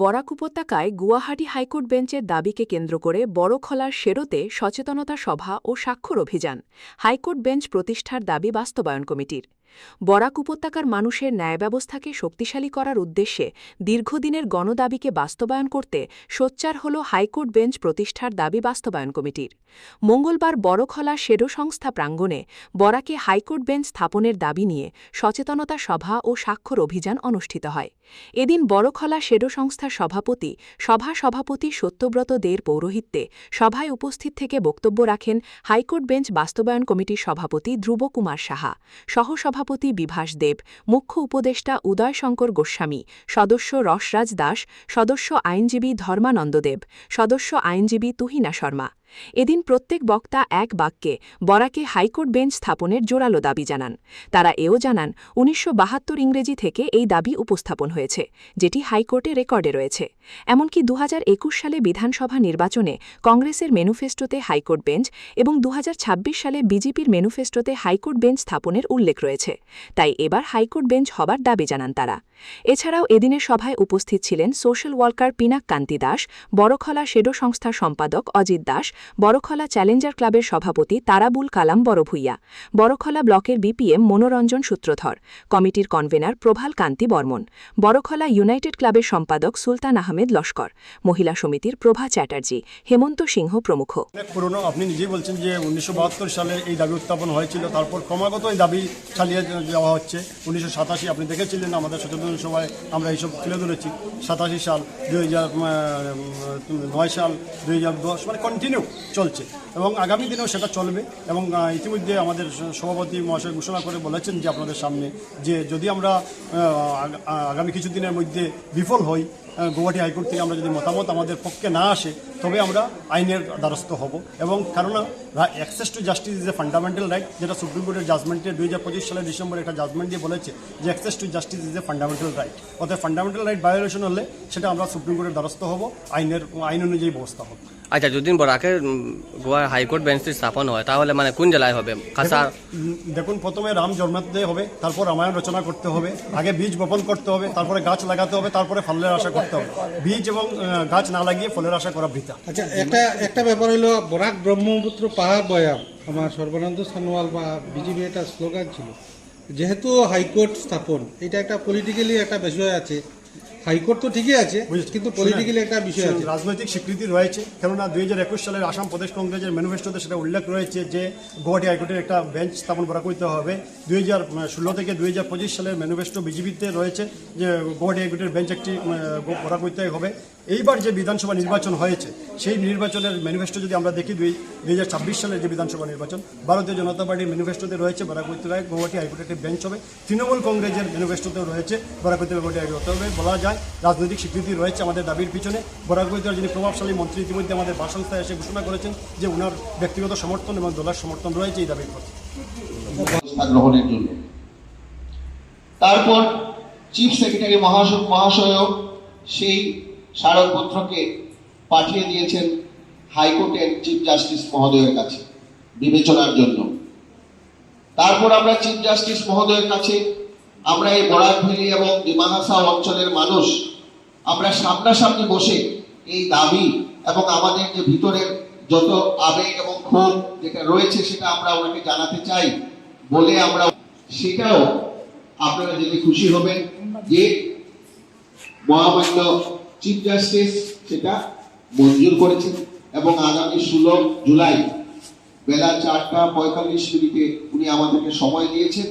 বরাক উপত্যকায় গুয়াহাটি হাইকোর্ট বেঞ্চের দাবিকে কেন্দ্র করে বড়খলার শেরোতে সচেতনতা সভা ও স্বাক্ষর অভিযান হাইকোর্ট বেঞ্চ প্রতিষ্ঠার দাবি বাস্তবায়ন কমিটির। বরাক উপত্যকার মানুষের ন্যায় ব্যবস্থাকে শক্তিশালী করার উদ্দেশ্যে দীর্ঘদিনের গণদাবিকে বাস্তবায়ন করতে সোচ্চার হল হাইকোর্ট বেঞ্চ প্রতিষ্ঠার দাবি বাস্তবায়ন কমিটির। মঙ্গলবার বড়খলা শেরো সংস্থা প্রাঙ্গণে বরাকে হাইকোর্ট বেঞ্চ স্থাপনের দাবি নিয়ে সচেতনতা সভা ও স্বাক্ষর অভিযান অনুষ্ঠিত হয়। এদিন বড়খলা শেরো সংস্থার সভাপতি সত্যব্রত দের পৌরোহিত্যে সভায় উপস্থিত থেকে বক্তব্য রাখেন হাইকোর্ট বেঞ্চ বাস্তবায়ন কমিটির সভাপতি ধ্রুব কুমার সাহা, সহসভাপতি বিভাস দেব, মুখ্য উপদেষ্টা উদয়শঙ্কর গোস্বামী, সদস্য রসরাজ দাস, সদস্য আইনজীবী ধর্মানন্দ দেব, সদস্য আইনজীবী তুহিনা শর্মা। এদিন প্রত্যেক বক্তা এক বাক্যে বরাকে হাইকোর্ট বেঞ্চ স্থাপনের জোরালো দাবি জানান। তারা এও জানান ১৯৭২ ইংরেজি থেকে এই দাবি উপস্থাপন হয়েছে, যেটি হাইকোর্টে রেকর্ডে রয়েছে। এমনকি ২০২১ সালে বিধানসভা নির্বাচনে কংগ্রেসের ম্যানিফেস্টোতে হাইকোর্ট বেঞ্চ এবং ২০২৬ সালে বিজেপির ম্যানিফেস্টোতে হাইকোর্ট বেঞ্চ স্থাপনের উল্লেখ রয়েছে। তাই এবার হাইকোর্ট বেঞ্চ হবার দাবি জানান তারা। এছাড়াও এদিনের সভায় উপস্থিত ছিলেন সোশ্যাল ওয়ার্কার পিনাক কান্তি দাস, বড়খলা শেডো সংস্থার সম্পাদক অজিত দাস, বড়খলা চ্যালেঞ্জার ক্লাবের সভাপতি তারাবুল কালাম বড়ভূইয়া, বড়খলা ব্লকের বিপিএম মনোরঞ্জন সূত্রধর, কমিটির কনভেনার প্রভাল কান্তি বর্মন, বড়খলা ইউনাইটেড ক্লাবের সম্পাদক সুলতান আহমেদ লস্কর, মহিলা সমিতির প্রভা চ্যাটার্জি, হেমন্ত সিংহ প্রমুখ। পুরনো আপনি নিজেই বলছেন যে ১৯৭২ সালে এই দাবি উত্থাপন হয়েছিল, তারপর ক্রমাগত এই দাবি চালিয়ে যাওয়া হচ্ছে। ১৯৮৭ আপনি দেখেছিলেন আমাদের সচেতন সভায় আমরা এইসব তুলে ধরেছি। ৮৭ সাল, ২০০৯ সাল, ২০১০ মানে কন্টিনিউ চলছে এবং আগামী দিনেও সেটা চলবে। এবং ইতিমধ্যে আমাদের সভাপতি মহাশয় ঘোষণা করে বলেছেন যে আপনাদের সামনে যে যদি আমরা আগামী কিছুদিনের মধ্যে বিফল হই, গুয়াহাটি হাইকোর্ট থেকে আমরা যদি মতামত আমাদের পক্ষে না আসে, তবে আমরা আইনের দ্বারস্থ হব। এবং কারণ access to justice is a fundamental right, যেটা সুপ্রিম কোর্টের জাজমেন্টে ২০২৫ সালের ডিসেম্বরে একটা জাজমেন্ট দিয়ে বলেছে যে access to justice is a fundamental right. অর্থাৎ ফান্ডামেন্টাল রাইট ভায়োলেশন হলে সেটা আমরা সুপ্রিম কোর্টের দ্বারস্থ হব, আইন অনুযায়ী ব্যবস্থা হবে। আচ্ছা, যদি বরাকের গোয়া হাইকোর্ট বেঞ্চটি স্থাপন হয় তাহলে মানে কোন জেলায় হবে? দেখুন, প্রথমে রাম জন্মাতে হবে, তারপর রামায়ণ রচনা করতে হবে, আগে বীজ বপন করতে হবে, তারপরে গাছ লাগাতে হবে, তারপরে ফলের আশা করতে হবে। বীজ এবং গাছ না লাগিয়ে ফলের আশা করা বৃথা। আচ্ছা, একটা ব্যাপার হলো বরাক ব্রহ্মপুত্র পাহাড় বয়াম, আমার সর্বানন্দ সানোয়াল বা বিজেপি একটা স্লোগান ছিল। যেহেতু হাইকোর্ট স্থাপন, এটা একটা পলিটিক্যালি একটা বিষয় আছে। হাইকোর্ট তো ঠিকই আছে, কিন্তু পলিটিক্যালি একটা বিষয় আছে, রাজনৈতিক স্বীকৃতি রয়েছে। কেননা ২০২১ সালের আসাম প্রদেশ কংগ্রেসের ম্যানিফেস্টোতে সেটা উল্লেখ রয়েছে যে গুয়াহাটি হাইকোর্টের একটা বেঞ্চ স্থাপন করা করতে হবে। ২০১৬ থেকে ২০২৫ সালের ম্যানিফেস্টো বিজেপিতে রয়েছে যে গুয়াহাটি হাইকোর্টের বেঞ্চ একটি করা করতে হবে। এইবার যে বিধানসভা নির্বাচন হয়েছে, সেই নির্বাচনের ম্যানিফেস্টো যদি আমরা দেখি, ২০২৬ সালের যে বিধানসভা নির্বাচন, ভারতীয় জনতা পার্টির ম্যানিফেস্টোতে রয়েছে বরাকৈতলায় গুয়াহাটি হাইকোর্টের একটি বেঞ্চ হবে। তৃণমূল কংগ্রেসের ম্যানিফেস্টোতেও রয়েছে বরাকৈতলায় গুয়াহাটি হাইকোর্ট হবে। বলা যায় রাজনৈতিক স্বীকৃতি রয়েছে আমাদের দাবির পিছনে। বরাকৈতলার যিনি প্রভাবশালী মন্ত্রী ইতিমধ্যে আমাদের ভাষণস্থায় এসে ঘোষণা করেছেন যে ওনার ব্যক্তিগত সমর্থন এবং দলের সমর্থন রয়েছে এই দাবির প্রতি গ্রহণের জন্য। তারপর চিফ সেক্রেটারি মহাশয়ও সেই স্মারকপত্রকে পাঠিয়ে দিয়েছেন হাইকোর্টের চিফ জাস্টিস মহোদয়ের কাছে বিবেচনার জন্য। তারপর আমরা চিফ জাস্টিস মহোদয়ের কাছে আমরা এই বরাক ভ্যালি এবং ডিমাহাসা অঞ্চলের মানুষ আমরা সামনাসামনি বসে এই দাবি এবং আমাদের যে ভিতরের যত আবেগ এবং ক্ষোভ যেটা রয়েছে সেটা আমরা ওনাকে জানাতে চাই বলে আমরা সেটাও আপনারা যদি খুশি হবেন যে মহামান্য চিফ জাস্টিস সেটা মঞ্জুর করেছেন এবং আগামী 16 জুলাই বেলা 4টা 45 মিনিটে উনি আমাদেরকে সময় দিয়েছেন।